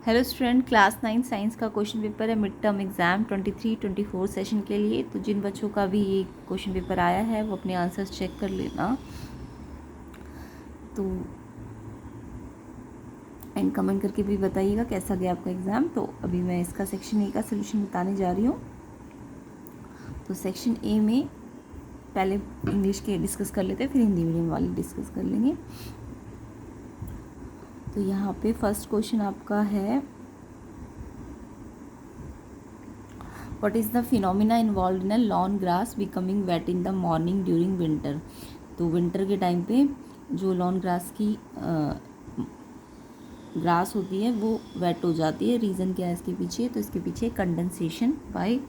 Hello student, class 9 science का question paper है mid term exam 23-24 session के लिए। तो जिन बच्चों का भी ये क्वेश्चन पेपर आया है वो अपने आंसर्स चेक कर लेना। तो एंड कमेंट करके भी बताइएगा कैसा गया आपका एग्ज़ाम। तो अभी मैं इसका सेक्शन ए का सोल्यूशन बताने जा रही हूँ। तो सेक्शन ए में पहले इंग्लिश के डिस्कस कर लेते हैं, फिर हिंदी मीडियम वाले डिस्कस कर लेंगे। तो यहाँ पे फर्स्ट क्वेश्चन आपका है, What is the phenomena involved in a lawn grass becoming wet in the morning during winter? तो विंटर के टाइम पे जो लॉन ग्रास की ग्रास होती है वो वेट हो जाती है। रीज़न क्या है इसके पीछे? तो इसके पीछे condensation by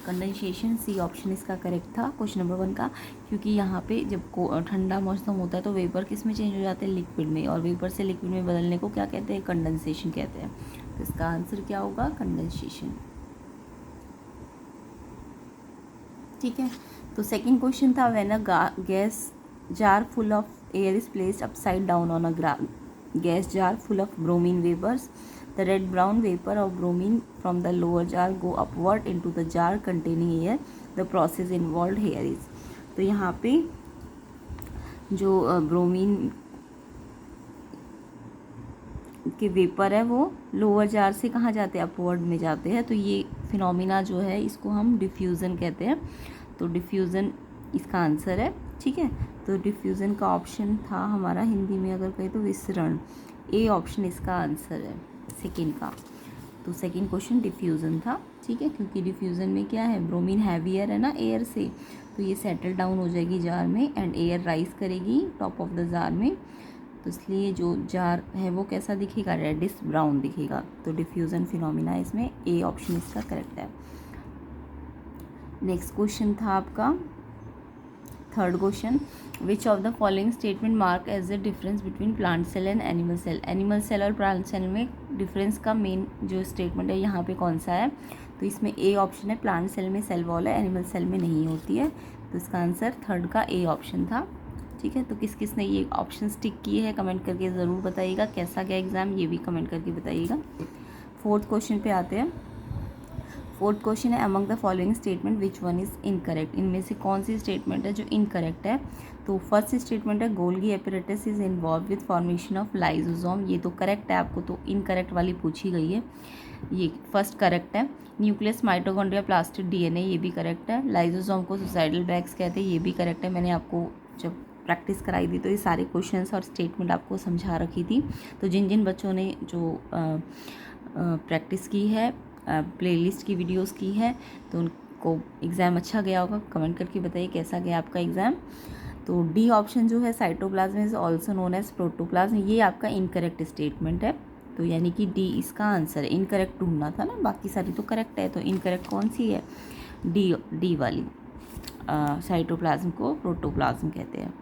condensation, C option इसका करेक्ट था क्वेश्चन नंबर 1 का। क्योंकि यहाँ पे जब ठंडा मौसम होता है तो वेपर किस में चेंज हो जाते हैं? लिक्विड में। और वेपर से लिक्विड में बदलने को क्या कहते हैं? कंडेंसेशन कहते हैं। तो इसका आंसर क्या होगा? कंडेंसेशन। ठीक है। तो सेकंड क्वेश्चन था, when a gas jar full of air is placed upside down on a gas jar full of bromine vapours, the red brown vapour of bromine from the lower jar go upward into the jar containing air, the process involved here is. तो यहाँ पे जो bromine के vapour है वो lower jar से कहाँ जाते हैं? अपवर्ड में जाते हैं। तो ये फिनोमिना जो है इसको हम डिफ्यूज़न कहते हैं। तो डिफ्यूज़न इसका आंसर है। ठीक है। तो डिफ्यूज़न का ऑप्शन था हमारा, हिंदी में अगर कहें तो विसरण। ए ऑप्शन इसका आंसर है सेकेंड का। तो सेकेंड क्वेश्चन डिफ्यूज़न था। ठीक है। क्योंकि डिफ्यूज़न में क्या है? ब्रोमीन हैवियर है ना एयर से, तो ये सेटल डाउन हो जाएगी जार में एंड एयर राइज करेगी टॉप ऑफ द जार में। तो इसलिए जो जार है वो कैसा दिखेगा? रेडिश ब्राउन दिखेगा। तो डिफ्यूज़न फिनोमिना इसमें ए ऑप्शन इसका करेक्ट है। नेक्स्ट क्वेश्चन था आपका third question, which of the following statement mark as the difference between plant cell and animal cell? Animal cell और प्लांट सेल में डिफरेंस का मेन जो स्टेटमेंट है यहाँ पे कौन सा है? तो इसमें ए ऑप्शन है, प्लांट सेल में सेल वॉल है, एनिमल सेल में नहीं होती है। तो इसका आंसर थर्ड का ए ऑप्शन था। ठीक है। तो किस किस ने ये ऑप्शन टिक किए हैं कमेंट करके ज़रूर बताइएगा। कैसा गया एग्ज़ाम ये भी कमेंट करके बताइएगा। फोर्थ क्वेश्चन पे आते हैं। फोर्थ क्वेश्चन है, among the following statement which one is incorrect? इनमें से कौन सी स्टेटमेंट है जो इनकरेक्ट है? तो फर्स्ट स्टेटमेंट है, Golgi apparatus is involve with formation of lysosome. ये तो करेक्ट है, आपको तो इनकरेक्ट वाली पूछी गई है, ये फर्स्ट करेक्ट है। न्यूक्लियस माइटोकॉन्ड्रिया प्लास्टिड डीएनए, ये भी करेक्ट है। लाइजोसोम को सुसाइडल बैग्स कहते हैं, ये भी करेक्ट है। मैंने आपको जब प्रैक्टिस कराई थी तो ये सारे क्वेश्चंस और स्टेटमेंट आपको समझा रखी थी। तो जिन जिन बच्चों ने जो प्रैक्टिस की है, प्लेलिस्ट की वीडियोस की है, तो उनको एग्ज़ाम अच्छा गया होगा। कमेंट करके बताइए कैसा गया आपका एग्ज़ाम। तो डी ऑप्शन जो है, cytoplasm is also known as protoplasm, ये आपका इनकरेक्ट स्टेटमेंट है। तो यानी कि डी इसका आंसर है। इनकरेक्ट ढूंढना था ना, बाकी सारी तो करेक्ट है। तो इनकरेक्ट कौन सी है? डी वाली, साइटोप्लाज्म को प्रोटोप्लाज्म कहते हैं।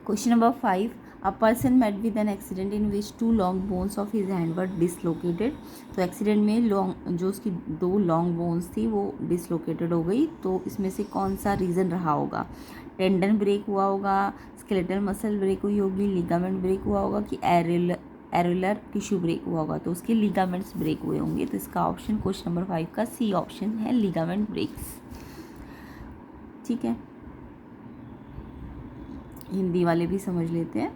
Question number 5, a person met with an accident in which 2 long bones of his hand were dislocated. तो एक्सीडेंट में जो उसकी 2 लॉन्ग बोन्स थी वो डिसलोकेटेड हो गई। तो इसमें से कौन सा रीज़न रहा होगा? टेंडन ब्रेक हुआ होगा, स्केलेटल मसल ब्रेक हुई होगी, लिगामेंट ब्रेक हुआ होगा कि एरुलर टिश्यू ब्रेक हुआ होगा? तो उसके लिगामेंट्स ब्रेक हुए होंगे। तो इसका ऑप्शन क्वेश्चन नंबर 5 का सी ऑप्शन है, लिगामेंट ब्रेक्स। ठीक है। हिंदी वाले भी समझ लेते हैं,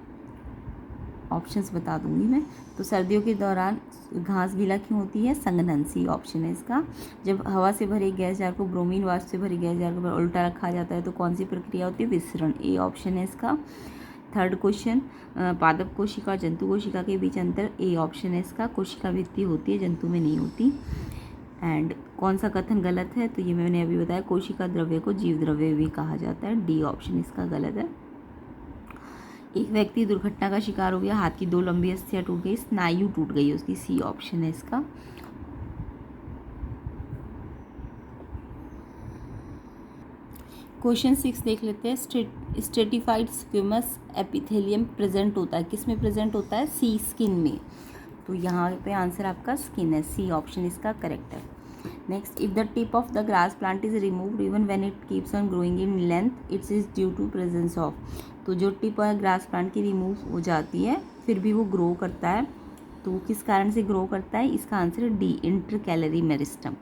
ऑप्शंस बता दूंगी मैं। तो सर्दियों के दौरान घास गीला क्यों होती है? संघनन, सी ऑप्शन है इसका। जब हवा से भरे गैस जार को ब्रोमीन वाष्प से भरे गैस जार को उल्टा रखा जाता है तो कौन सी प्रक्रिया होती है? विसरण, ए ऑप्शन है इसका। थर्ड क्वेश्चन, पादप कोशिका और जंतु कोशिका के बीच अंतर, ए ऑप्शन है इसका। कोशिका वृत्ति होती है, जंतु में नहीं होती। एंड कौन सा कथन गलत है? तो ये मैंने अभी बताया, कोशिका द्रव्य को जीव द्रव्य भी कहा जाता है, डी ऑप्शन इसका गलत है। एक व्यक्ति दुर्घटना का शिकार हो गया, हाथ की 2 लंबी अस्थियां टूट गई, स्नायु टूट गई उसकी, सी ऑप्शन है इसका। क्वेश्चन 6 देख लेते हैं। स्ट्रेटिफाइड स्क्विमस एपिथेलियम प्रेजेंट होता है, किस में प्रेजेंट होता है? सी, स्किन में। तो यहाँ पे आंसर आपका स्किन है, सी ऑप्शन इसका करेक्ट है। Next, if the tip of the grass plant is removed even when it keeps on growing in length, it's is due to presence of. तो जो टिप है ग्रास प्लांट की remove हो जाती है फिर भी वो ग्रो करता है, तो वो किस कारण से ग्रो करता है? इसका आंसर है डी, इंटरकैलरी मेरिस्टम।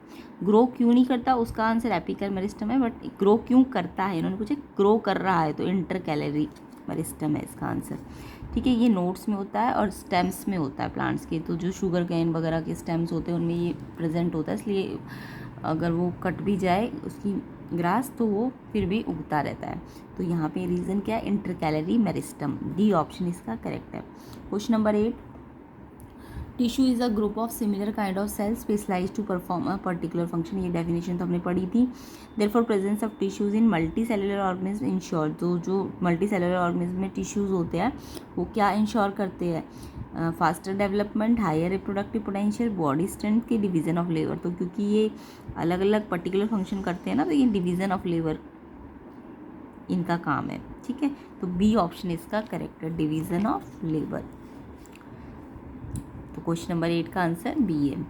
ग्रो क्यों नहीं करता, उसका आंसर एपिकल मेरिस्टम है, बट ग्रो क्यों करता है, इन्होंने पूछा ग्रो कर रहा है, तो इंटरकैलरी मेरिस्टम है इसका आंसर। ठीक है, ये नोड्स में होता है और स्टेम्स में होता है प्लांट्स के। तो जो शुगर केन वगैरह के स्टेम्स होते हैं उनमें ये प्रेजेंट होता है, इसलिए अगर वो कट भी जाए उसकी ग्रास तो वो फिर भी उगता रहता है। तो यहाँ पे रीज़न क्या है? Intercalary meristem. डी ऑप्शन इसका करेक्ट है। Question number 8, tissue is a group of similar kind of cells specialise to perform a particular function. ये डेफिनेशन तो हमने पढ़ी थी। Therefore presence of tissues in multi cellular organism ensure. तो जो multi cellular organism में tissues होते हैं वो क्या इंश्योर करते हैं? Faster development, higher reproductive potential, body strength की, डिवीजन ऑफ लेबर। तो क्योंकि ये अलग अलग पर्टिकुलर फंक्शन करते हैं ना, तो ये डिवीजन ऑफ लेबर इनका काम है। ठीक है, तो बी ऑप्शन इसका करेक्ट है, डिवीजन ऑफ लेबर। तो क्वेश्चन नंबर 8 का आंसर बी है।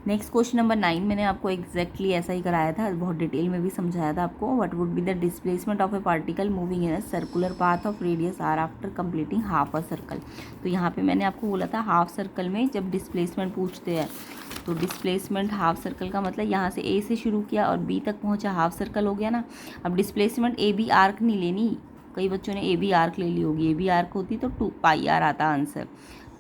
नेक्स्ट क्वेश्चन नंबर 9 मैंने आपको एग्जैक्टली ऐसा ही कराया था, बहुत डिटेल में भी समझाया था आपको। What would be the displacement of a particle moving in a circular path of radius R after completing half a circle. तो यहाँ पे मैंने आपको बोला था हाफ सर्कल में जब डिस्प्लेसमेंट पूछते हैं तो डिस्प्लेसमेंट हाफ सर्कल का मतलब यहाँ से ए से शुरू किया और बी तक पहुँचा, हाफ सर्कल हो गया ना। अब डिस्प्लेसमेंट ए बी आर्क नहीं लेनी, कई बच्चों ने ए बी आर्क ले ली होगी, ए बी आर्क होती तो 2 पाई आर आता आंसर।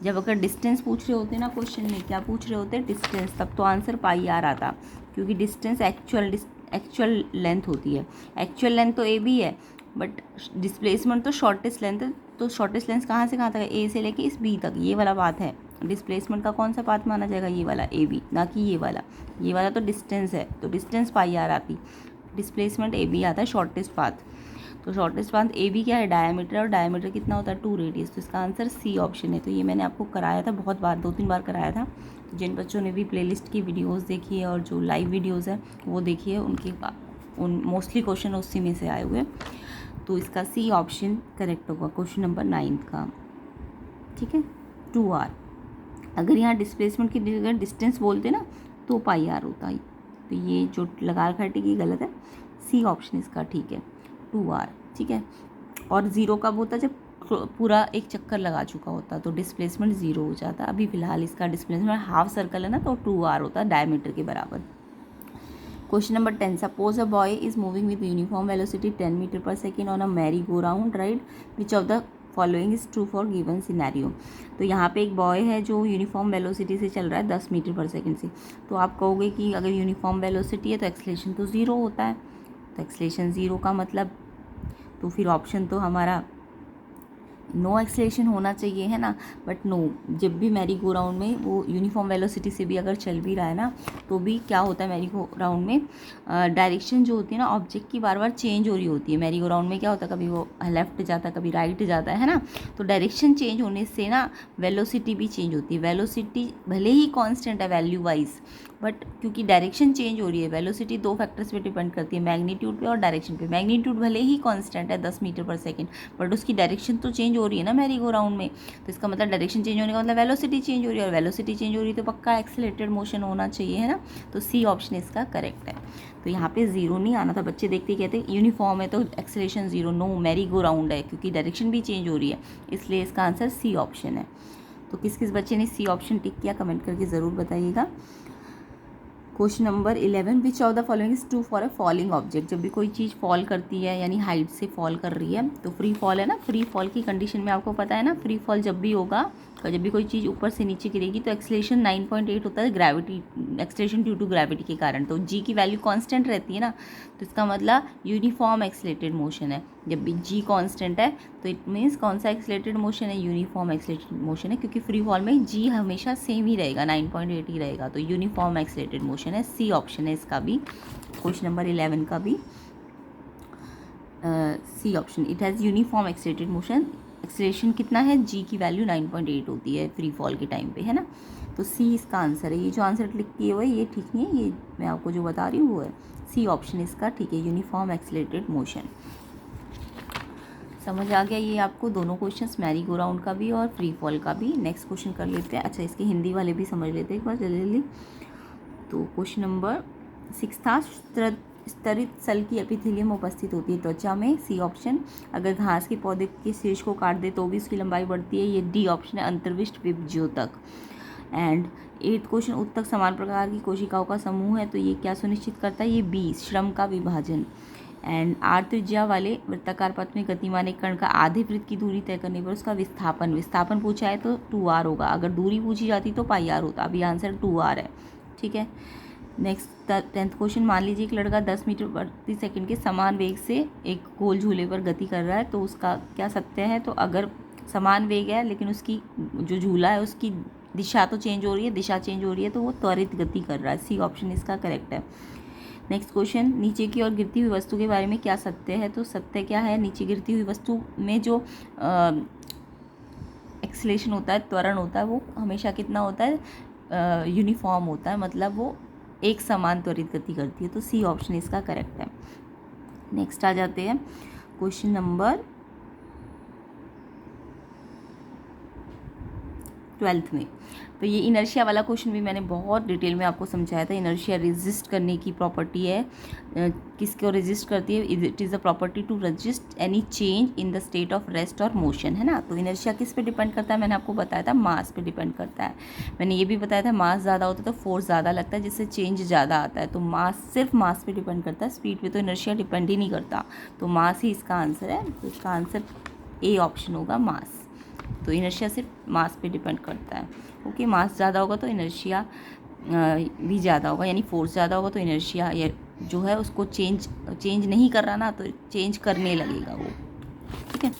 जब अगर डिस्टेंस पूछ रहे होते ना क्वेश्चन में, क्या पूछ रहे होते डिस्टेंस, तब तो आंसर पाई आर आता, क्योंकि डिस्टेंस एक्चुअल लेंथ होती है। एक्चुअल लेंथ तो ए बी है, बट डिस्प्लेसमेंट तो शॉर्टेस्ट लेंथ है। तो शॉर्टेस्ट लेंथ कहाँ से कहाँ तक है? ए से लेके इस बी तक, ये वाला बात है। डिस्प्लेसमेंट का कौन सा पाथ माना जाएगा? ये वाला ए बी, ना कि ये वाला। ये वाला तो डिस्टेंस है, तो डिस्टेंस पाई आर आती, डिस्प्लेसमेंट ए बी आता है शॉर्टेस्ट पाथ। तो शॉर्टेस्ट पाथ ए बी क्या है? डायमीटर, और डायमीटर कितना होता है? 2 रेडियस। तो इसका आंसर सी ऑप्शन है। तो ये मैंने आपको कराया था बहुत बार, 2-3 बार कराया था। तो जिन बच्चों ने भी प्लेलिस्ट की वीडियोस देखी है और जो लाइव वीडियोस है वो देखिए, उन मोस्टली क्वेश्चन उसी में से आए हुए। तो इसका सी ऑप्शन करेक्ट होगा क्वेश्चन नंबर 9 का। ठीक है, 2R। अगर यहाँ डिस्प्लेसमेंट की जगह डिस्टेंस बोलते ना तो पाई आर होता है। तो ये जो लगा रखा है ये गलत है, सी ऑप्शन इसका ठीक है, 2R। ठीक है, और ज़ीरो कब होता है? जब पूरा एक चक्कर लगा चुका होता, तो डिस्प्लेसमेंट 0 हो जाता। अभी फिलहाल इसका डिस्प्लेसमेंट हाफ सर्कल है ना, तो 2R होता है डायमीटर के बराबर। Question number 10, suppose a boy is moving with uniform velocity 10 metre per second on a merry go round ride, which of the following is true for given scenario. तो यहाँ पे एक बॉय है जो यूनिफॉर्म वेलोसिटी से चल रहा है 10 मीटर पर सेकेंड से। तो आप कहोगे कि अगर यूनिफॉर्म वेलोसिटी है तो एक्सेलरेशन तो 0 होता है। तो एक्सेलरेशन 0 का मतलब, तो फिर ऑप्शन तो हमारा नो एक्सेलरेशन होना चाहिए, है ना। बट नो, जब भी मैरी गो राउंड में वो यूनिफॉर्म वेलोसिटी से भी अगर चल भी रहा है ना, तो भी क्या होता है मैरी गो राउंड में डायरेक्शन जो होती है ना ऑब्जेक्ट की बार बार चेंज हो रही होती है। मैरी गो राउंड में क्या होता है, कभी वो लेफ्ट जाता है, कभी राइट जाता है ना। तो डायरेक्शन चेंज होने से ना वेलोसिटी भी चेंज होती है। वेलोसिटी भले ही कांस्टेंट है वैल्यू वाइज, बट क्योंकि डायरेक्शन चेंज हो रही है, वेलोसिटी 2 फैक्टर्स पे डिपेंड करती है, मैग्नीट्यूड पे और डायरेक्शन पे। मैग्नीट्यूड भले ही कांस्टेंट है 10 मीटर पर सेकेंड, बट उसकी डायरेक्शन तो चेंज हो रही है ना मैरी गो राउंड में। तो इसका मतलब डायरेक्शन चेंज होने का मतलब वेलोसिटी चेंज हो रही है, और वेलोसिटी चेंज हो रही है तो पक्का एक्सेलरेटेड मोशन होना चाहिए, है ना। तो सी ऑप्शन इसका करेक्ट है। तो यहाँ पे 0 नहीं आना था, बच्चे देखते कहते हैं यूनिफॉर्म है तो acceleration 0, no merry go round है क्योंकि डायरेक्शन भी चेंज हो रही है, इसलिए इसका आंसर सी ऑप्शन है। तो किस किस बच्चे ने सी ऑप्शन टिक किया कमेंट करके ज़रूर बताइएगा। Question number 11, which of the following is true for a falling object. जब भी कोई चीज़ फॉल करती है यानी हाइट से फॉल कर रही है, तो फ्री फॉल है ना, फ्री फॉल की कंडीशन में आपको पता है ना, फ्री फॉल जब भी होगा, जब भी कोई चीज़ ऊपर से नीचे गिरेगी तो एक्सेलरेशन 9.8 होता है gravity, acceleration due to gravity के कारण। तो जी की वैल्यू कांस्टेंट रहती है ना, तो इसका मतलब यूनिफॉर्म एक्सेलरेटेड मोशन है। जब भी जी कांस्टेंट है तो इट मीन्स कौन सा एक्सेलरेटेड मोशन है? यूनिफॉर्म एक्सेलरेटेड मोशन है, क्योंकि फ्री फॉल में जी हमेशा सेम ही रहेगा, 9.8 ही रहेगा। तो यूनिफॉर्म एक्सेलरेटेड मोशन है, सी ऑप्शन है इसका भी, क्वेश्चन नंबर 11 का भी C option. It has uniform accelerated motion. Acceleration कितना है? जी की वैल्यू 9.8 होती है फ्री फॉल के टाइम पे, है ना। तो सी इसका आंसर है। ये जो आंसर क्लिक किए हुए ये ठीक नहीं है, ये मैं आपको जो बता रही हूँ वो है सी ऑप्शन इसका ठीक है, यूनिफॉर्म एक्सेलरेटेड मोशन। समझ आ गया ये आपको दोनों क्वेश्चंस, मैरी गो राउंड का भी और फ्री फॉल का भी। नेक्स्ट क्वेश्चन कर लेते हैं। अच्छा, इसके हिंदी वाले भी समझ लेते हैं एक बार जल्दी। तो क्वेश्चन नंबर 6 था, स्तरित सेल की एपिथेलियम उपस्थित होती है त्वचा में, सी ऑप्शन। अगर घास के पौधे के शीर्ष को काट दे तो भी उसकी लंबाई बढ़ती है, ये डी ऑप्शन है, अंतर्विष्ट विभज्योतक। एंड 8th क्वेश्चन, उत्तक समान प्रकार की कोशिकाओं का समूह है, तो ये क्या सुनिश्चित करता है, ये बी श्रम का विभाजन। एंड 8 त्रिज्या वाले वृत्ताकार पथ में गतिमान एक कण का आधे वृत्त की दूरी तय करने पर उसका विस्थापन पूछा है तो 2r होगा, अगर दूरी पूछी जाती तो πr होता, अभी आंसर 2r है। ठीक है। नेक्स्ट 10th क्वेश्चन, मान लीजिए एक लड़का 10 मीटर प्रति सेकंड के समान वेग से एक गोल झूले पर गति कर रहा है, तो उसका क्या सत्य है, तो अगर समान वेग है लेकिन उसकी जो झूला है उसकी दिशा तो चेंज हो रही है, दिशा चेंज हो रही है, तो वो त्वरित गति कर रहा है, सी ऑप्शन इसका करेक्ट है। नेक्स्ट क्वेश्चन, नीचे की ओर गिरती हुई वस्तु के बारे में क्या सत्य है, तो सत्य क्या है, नीचे गिरती हुई वस्तु में जो एक्सीलरेशन होता है, त्वरण होता है, वो हमेशा कितना होता है, यूनिफॉर्म होता है, मतलब वो एक समान त्वरित गति करती है, तो सी ऑप्शन इसका करेक्ट है। नेक्स्ट आ जाते हैं क्वेश्चन नंबर 12th में, तो ये इनर्शिया वाला क्वेश्चन भी मैंने बहुत डिटेल में आपको समझाया था। इनर्शिया रेजिस्ट करने की प्रॉपर्टी है, किसको रेजिस्ट करती है, it is a property to resist any change in the state of rest और मोशन, है ना। तो इनर्शिया किस पे डिपेंड करता है, मैंने आपको बताया था मास पे डिपेंड करता है। मैंने ये भी बताया था मास ज़्यादा होता है तो फोर्स ज़्यादा लगता है, जिससे चेंज ज़्यादा आता है, तो मास सिर्फ मास पे डिपेंड करता है, स्पीड पे तो इनर्शिया डिपेंड ही नहीं करता, तो मास ही इसका आंसर है। तो इसका आंसर ए ऑप्शन होगा, मास। तो इनर्शिया सिर्फ मास पे डिपेंड करता है। ओके, मास ज़्यादा होगा तो इनर्शिया भी ज़्यादा होगा, यानी फोर्स ज़्यादा होगा तो इनर्शिया जो है उसको चेंज नहीं कर रहा ना, तो चेंज करने लगेगा वो। ठीक है।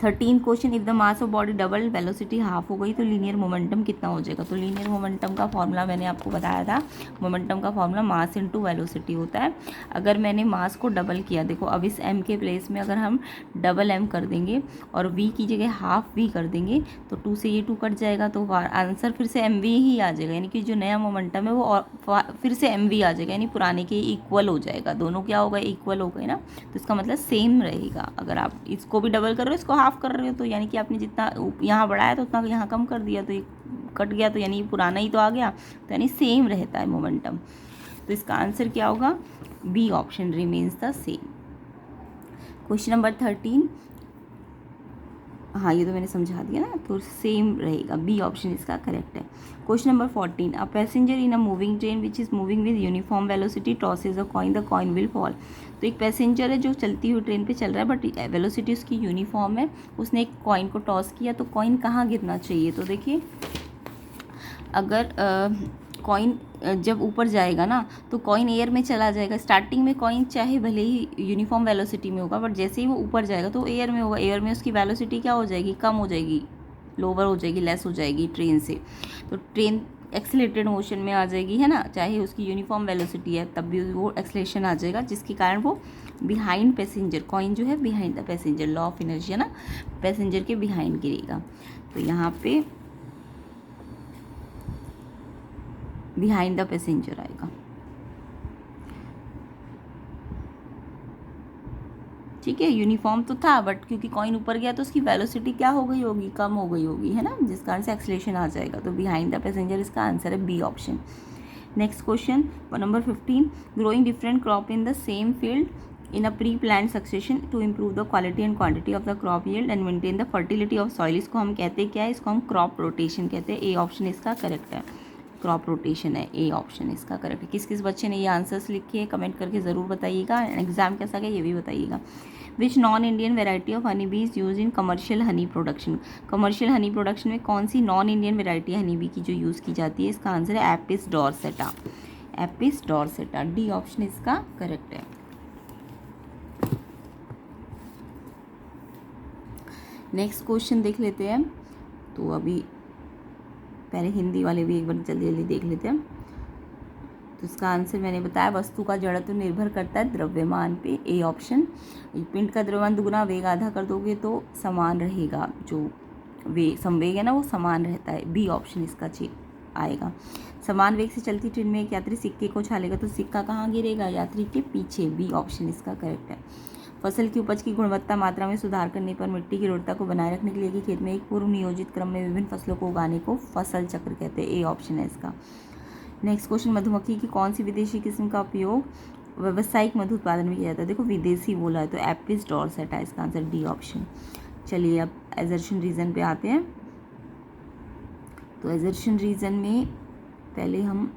13 question, if the mass of body double velocity half हो गई तो लीनियर मोमेंटम कितना हो जाएगा, तो लीनियर मोमेंटम का फॉर्मूला मैंने आपको बताया था, मोमेंटम का फॉर्मूला मास इनटू वेलोसिटी होता है। अगर मैंने मास को डबल किया, देखो अब इस m के प्लेस में अगर हम डबल m कर देंगे और v की जगह हाफ v कर देंगे तो 2 से ये 2 कट जाएगा, तो आंसर फिर से mv ही आ जाएगा, यानी कि जो नया मोमेंटम है वो फिर से mv आ जाएगा, यानी पुराने के इक्वल हो जाएगा, दोनों क्या होगा, इक्वल हो गए ना, तो इसका मतलब सेम रहेगा। अगर आप इसको भी डबल कर रहे हो, इसको हाफ कर रहे हो, तो यानी कि आपने जितना यहाँ बढ़ाया तो उतना यहाँ कम कर दिया, तो ये कट गया, तो यानी पुराना ही तो आ गया, तो यानी सेम रहता है मोमेंटम। तो इसका आंसर क्या होगा, B option remains the same. Question number 13, हाँ ये तो मैंने समझा दिया ना, तो सेम रहेगा, बी ऑप्शन इसका करेक्ट है। Question number 14, a passenger in a moving train which is moving with uniform velocity tosses a coin, the coin will fall. तो एक पैसेंजर है जो चलती हुई ट्रेन पे चल रहा है, बट वेलोसिटी उसकी यूनिफॉर्म है, उसने एक कॉइन को टॉस किया, तो कॉइन कहाँ गिरना चाहिए, तो देखिए अगर कॉइन जब ऊपर जाएगा ना तो कॉइन एयर में चला जाएगा, स्टार्टिंग में कॉइन चाहे भले ही यूनिफॉर्म वेलोसिटी में होगा, बट जैसे ही वो ऊपर जाएगा तो एयर में होगा, एयर में उसकी वेलोसिटी क्या हो जाएगी, कम हो जाएगी, लोअर हो जाएगी, लेस हो जाएगी ट्रेन से, तो ट्रेन एक्सेलरेटेड मोशन में आ जाएगी, है ना, चाहे उसकी यूनिफॉर्म वेलोसिटी है तब भी वो एक्सेलरेशन आ जाएगा, जिसके कारण वो बिहाइंड पैसेंजर, कॉइन जो है behind the passenger, law of inertia ना, पैसेंजर के बिहाइंड गिरेगा, तो यहाँ पे बिहाइंड द पैसेंजर आएगा। ठीक है, यूनिफॉर्म तो था बट क्योंकि कॉइन ऊपर गया तो उसकी वेलोसिटी क्या हो गई होगी, कम हो गई होगी, है ना, जिस कारण से एक्सेलरेशन आ जाएगा, तो बिहाइंड द पैसेंजर इसका आंसर है, B option. Next question number 15, growing different crop in the same field in a pre plan succession to improve the quality and quantity of the crop yield and maintain the fertility of soil, इसको हम कहते हैं क्या है, इसको हम crop rotation कहते हैं, ए ऑप्शन इसका करेक्ट है, क्रॉप रोटेशन है, ए ऑप्शन इसका करेक्ट है। किस किस बच्चे ने ये आंसर्स लिखे हैं कमेंट करके ज़रूर बताइएगा, एग्जाम कैसा गया ये भी बताइएगा। Which non Indian variety of honey bee is use in commercial honey production, commercial honey production में कौन सी non Indian variety honey bee की जो यूज़ की जाती है, इसका आंसर है Apis dorsata, Apis dorsata, D option इसका करेक्ट है। नेक्स्ट क्वेश्चन देख लेते हैं, तो अभी पहले हिंदी वाले भी एक बार जल्दी जल्दी देख लेते हैं। तो इसका आंसर मैंने बताया, वस्तु का जड़त्व निर्भर करता है द्रव्यमान पे, ए ऑप्शन। पिंड का द्रव्यमान दुगुना वेग आधा कर दोगे तो समान रहेगा, जो संवेग है ना वो समान रहता है, बी ऑप्शन इसका आएगा। समान वेग से चलती ट्रेन में एक यात्री सिक्के को उछालेगा तो सिक्का कहाँ गिरेगा, यात्री के पीछे, बी ऑप्शन इसका करेक्ट है। फसल की उपज की गुणवत्ता मात्रा में सुधार करने पर मिट्टी की उर्वरता को बनाए रखने के लिए खेत में एक पूर्व नियोजित क्रम में विभिन्न फसलों को उगाने को फसल चक्र कहते हैं, ए ऑप्शन है इसका। नेक्स्ट क्वेश्चन, मधुमक्खी की कौन सी विदेशी किस्म का उपयोग व्यावसायिक मधु उत्पादन में किया जाता है, देखो विदेशी बोला है तो एपिस डॉर्सेटा इसका आंसर, डी ऑप्शन। चलिए अब एजर्शन रीजन पे आते हैं, तो एजर्शन रीजन में पहले हम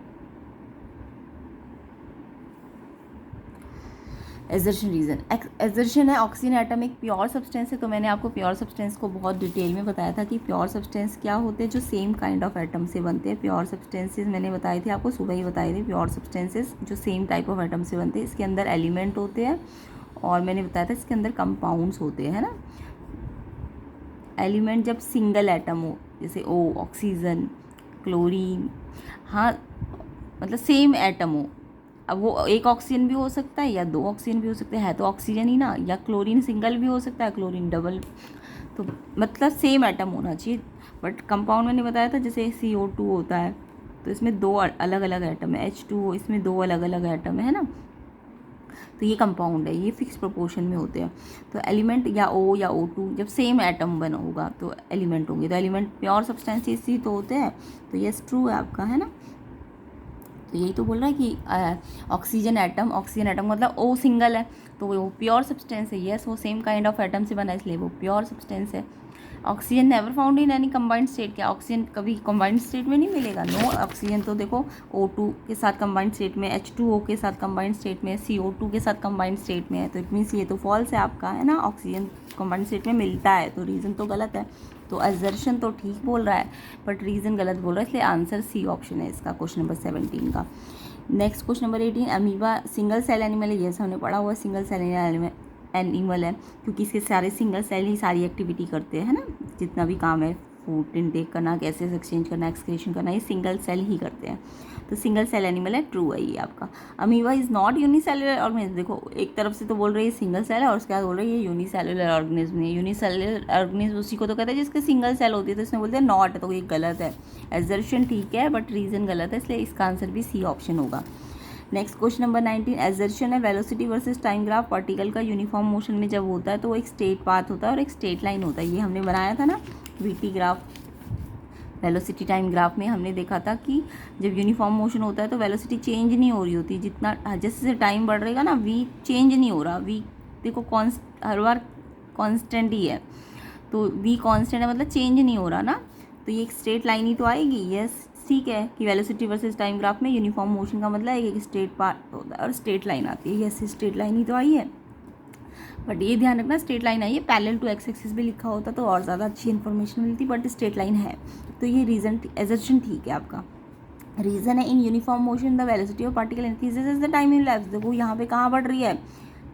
एजर्शन रीजन, एजर्शन है ऑक्सीजन एटम एक प्योर सब्सटेंस है। तो मैंने आपको प्योर सब्सटेंस को बहुत डिटेल में बताया था कि प्योर सब्सटेंस क्या होते हैं, जो सेम काइंड ऑफ एटम से बनते हैं। प्योर सब्सटेंसेस मैंने बताए थे आपको, सुबह ही बताए थे, प्योर सब्सटेंसेस जो सेम टाइप ऑफ एटम से बनते हैं। इसके अंदर एलिमेंट होते हैं और मैंने बताया था इसके अंदर कंपाउंड्स होते हैं ना। एलिमेंट जब सिंगल एटम हो, जैसे ओ, ऑक्सीजन, क्लोरीन, हाँ मतलब सेम एटम हो। अब वो एक ऑक्सीजन भी हो सकता है या दो ऑक्सीजन भी हो सकते हैं, है तो ऑक्सीजन ही ना, या क्लोरीन सिंगल भी हो सकता है, क्लोरीन डबल, तो मतलब सेम एटम होना चाहिए। बट कंपाउंड मैंने बताया था जैसे CO2 होता है तो इसमें दो अलग अलग एटम है, H2O इसमें दो अलग अलग एटम है ना, तो ये कंपाउंड है, ये फिक्स प्रोपोर्शन में होते हैं। तो एलिमेंट या O या O2 जब सेम एटम बना होगा तो एलिमेंट होंगे। तो एलिमेंट प्योर सब्सटेंसेस ही तो होते हैं। तो यस ट्रू है आपका, है ना। तो यही तो बोल रहा है कि ऑक्सीजन एटम मतलब O सिंगल है तो वो प्योर सब्सटेंस है। यस, वो सेम काइंड ऑफ एटम से बना है इसलिए वो प्योर सब्सटेंस है। Oxygen never found in any combined state, क्या ऑक्सीजन कभी कंबाइंड स्टेट में नहीं मिलेगा? नो, ऑक्सीजन तो देखो O2 के साथ कंबाइंड स्टेट में, H2O के साथ कंबाइंड स्टेट में, CO2 के साथ कंबाइंड स्टेट में है। तो इट मीन्स ये तो फॉल्स है आपका, है ना, ऑक्सीजन कंबाइंड स्टेट में मिलता है, तो रीज़न तो गलत है। तो असर्शन तो ठीक बोल रहा है बट रीज़न गलत बोल रहा है, इसलिए आंसर सी ऑप्शन है इसका, क्वेश्चन नंबर 17 का। Next question number 18, amoeba single cell animal है। यस, हमने पढ़ा हुआ सिंगल सेल एनिमल है क्योंकि इसके सारे सिंगल सेल ही सारी एक्टिविटी करते हैं ना, जितना भी काम है, फूड इनटेक करना, गैसेस एक्सचेंज करना, एक्सक्रीशन करना, ये सिंगल सेल ही करते हैं। तो सिंगल सेल एनिमल है, ट्रू है ये आपका। Amoeba is not unicellular organism. देखो एक तरफ से तो बोल रही है सिंगल सेल है और उसके बाद बोल रही है ये यूनिसेलुलर ऑर्गेनिज्म है। यूनिसेलुलर ऑर्गेनिज्म उसी को तो कहते हैं जिसके सिंगल सेल होती है, तो इसमें बोलते हैं नॉट है, तो ये गलत है। एजर्शन ठीक है बट रीज़न गलत है, इसलिए इसका आंसर भी सी ऑप्शन होगा। नेक्स्ट क्वेश्चन नंबर 19, एजर्शन है velocity versus time graph. Particle का यूनिफॉर्म मोशन में जब होता है तो वो एक स्ट्रेट पाथ होता है और एक स्ट्रेट लाइन होता है। ये हमने बनाया था ना VT graph, velocity time graph में हमने देखा था कि जब यूनिफॉर्म मोशन होता है तो वेलोसिटी चेंज नहीं हो रही होती, जितना जैसे टाइम बढ़ रहेगा ना V चेंज नहीं हो रहा। V देखो हर बार कांस्टेंट ही है, तो V कांस्टेंट है मतलब चेंज नहीं हो रहा ना, तो ये एक स्ट्रेट लाइन ही तो आएगी। यस ठीक है कि वेलोसिटी वर्सेस टाइम ग्राफ में यूनिफॉर्म मोशन का मतलब है कि स्ट्रेट पाथ होता है और स्ट्रेट लाइन आती है। यस, स्ट्रेट लाइन ही तो आई है, बट ये ध्यान रखना स्ट्रेट लाइन आई है, पैरेलल टू एक्स एक्सिस भी लिखा होता तो और ज़्यादा अच्छी इन्फॉर्मेशन मिलती, बट स्ट्रेट लाइन है। तो ये रीज़न एजर्शन ठीक है आपका। रीज़न है in uniform motion the velocity of particle increases as the time elapse. देखो यहाँ पे कहाँ बढ़ रही है,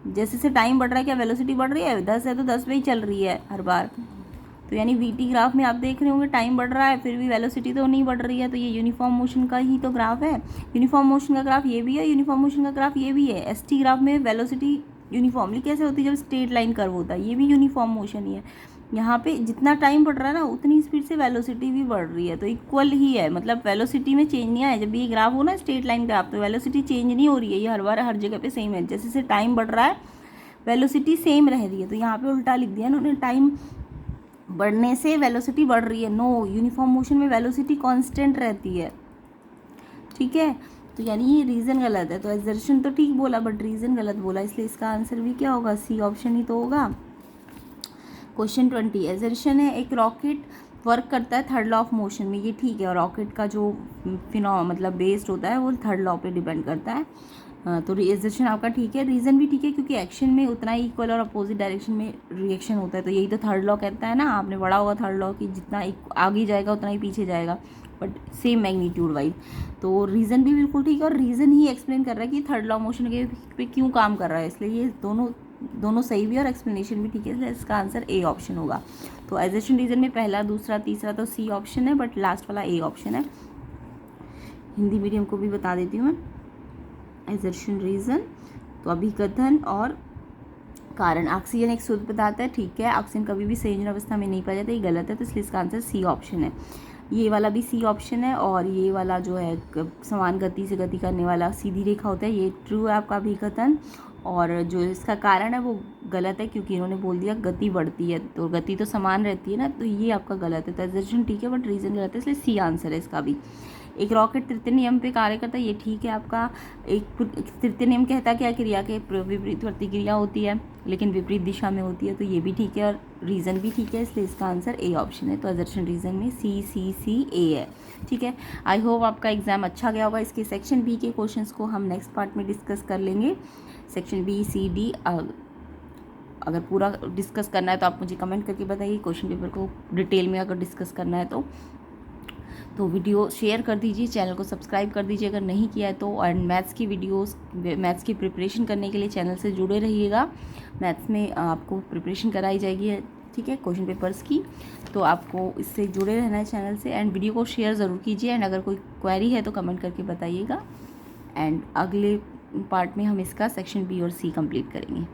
जैसे से टाइम बढ़ रहा है क्या वेलोसिटी बढ़ रही है? 10 है तो 10 पे ही चल रही है हर बार। तो यानी VT ग्राफ में आप देख रहे होंगे टाइम बढ़ रहा है फिर भी वेलोसिटी तो नहीं बढ़ रही है, तो ये यूनिफॉर्म मोशन का ही तो ग्राफ है। यूनिफॉर्म मोशन का ग्राफ ये भी है, यूनिफॉर्म मोशन का ग्राफ ये भी है। ST ग्राफ में वेलोसिटी यूनिफॉर्मली कैसे होती है? जब स्ट्रेट लाइन कर्व होता है, ये भी यूनिफॉर्म मोशन ही है। यहाँ पे जितना टाइम बढ़ रहा है ना उतनी स्पीड से वेलोसिटी भी बढ़ रही है, तो इक्वल ही है, मतलब वेलोसिटी में चेंज नहीं आया। जब ये ग्राफ हो ना स्ट्रेट लाइन ग्राफ तो वेलोसिटी चेंज नहीं हो रही है, ये हर बार हर जगह पे सेम है। जैसे टाइम बढ़ रहा है वेलोसिटी सेम रह रही है, तो यहाँ पे उल्टा लिख दिया उन्होंने, टाइम बढ़ने से वेलोसिटी बढ़ रही है। नो, यूनिफॉर्म मोशन में वेलोसिटी कांस्टेंट रहती है, ठीक है। तो यानी ये रीज़न गलत है। तो एजर्शन तो ठीक बोला बट रीज़न गलत बोला, इसलिए इसका आंसर भी क्या होगा? सी ऑप्शन ही तो होगा। क्वेश्चन 20, एजर्शन है एक रॉकेट वर्क करता है थर्ड लॉ ऑफ मोशन में। ये ठीक है, और रॉकेट का जो मतलब बेस्ड होता है वो थर्ड लॉ पे डिपेंड करता है। तो एजर्शन आपका ठीक है, रीज़न भी ठीक है क्योंकि एक्शन में उतना ही इक्वल और अपोजिट डायरेक्शन में रिएक्शन होता है। तो यही तो थर्ड लॉ कहता है ना, आपने पढ़ा होगा थर्ड लॉ कि जितना आगे जाएगा उतना ही पीछे जाएगा, बट सेम मैग्नीट्यूड वाइज। तो रीज़न भी बिल्कुल ठीक है और रीज़न ही एक्सप्लेन कर रहा है कि थर्ड लॉ मोशन के पे क्यों काम कर रहा है, इसलिए ये दोनों सही भी और एक्सप्लेनेशन भी ठीक है, इसलिए इसका आंसर ए ऑप्शन होगा। तो एजर्शन रीज़न में पहला, दूसरा, तीसरा तो सी ऑप्शन है, बट लास्ट वाला ए ऑप्शन है। हिंदी मीडियम को भी बता देती हूँ मैं। एजर्शन रीज़न तो अभिकथन और कारण। ऑक्सीजन एक शुद्ध पदार्थ है, ठीक है, ऑक्सीजन कभी भी संयोजन अवस्था में नहीं पाया जाता, ये गलत है, तो इसलिए इसका आंसर सी ऑप्शन है। ये वाला भी सी ऑप्शन है, और ये वाला जो है समान गति से गति करने वाला सीधी रेखा होता है, ये ट्रू है आपका अभिकथन। और जो इसका कारण है वो गलत है, क्योंककि इन्होंने बोल दिया गति बढ़ती है, तो गति तो समान रहती है ना, तो ये आपका गलत है। तो असर्शन ठीक है बट रीज़न गलत है, इसलिए सी आंसर है इसका भी। एक रॉकेट तृतीय नियम पे कार्य करता है, ये ठीक है आपका। एक तृतीय नियम कहता क्या, क्रिया के विपरीत प्रतिक्रिया होती है लेकिन विपरीत दिशा में होती है, तो ये भी ठीक है और रीज़न भी ठीक है, इसलिए इसका आंसर ए ऑप्शन है। तो असर्शन रीज़न में C है। ठीक है, आई होप आपका एग्जाम अच्छा गया होगा। इसके सेक्शन बी के क्वेश्चंस को हम नेक्स्ट पार्ट में डिस्कस कर लेंगे। सेक्शन बी सी डी अगर पूरा डिस्कस करना है तो आप मुझे कमेंट करके बताइए। क्वेश्चन पेपर को डिटेल में अगर डिस्कस करना है तो वीडियो शेयर कर दीजिए, चैनल को सब्सक्राइब कर दीजिए अगर नहीं किया है तो। एंड मैथ्स की वीडियोस, मैथ्स की प्रिपरेशन करने के लिए चैनल से जुड़े रहिएगा। मैथ्स में आपको प्रिपरेशन कराई जाएगी, ठीक है, क्वेश्चन पेपर्स की, तो आपको इससे जुड़े रहना है चैनल से। एंड वीडियो को शेयर ज़रूर कीजिए, एंड अगर कोई क्वेरी है तो कमेंट करके बताइएगा। एंड अगले पार्ट में हम इसका सेक्शन बी और सी कंप्लीट करेंगे।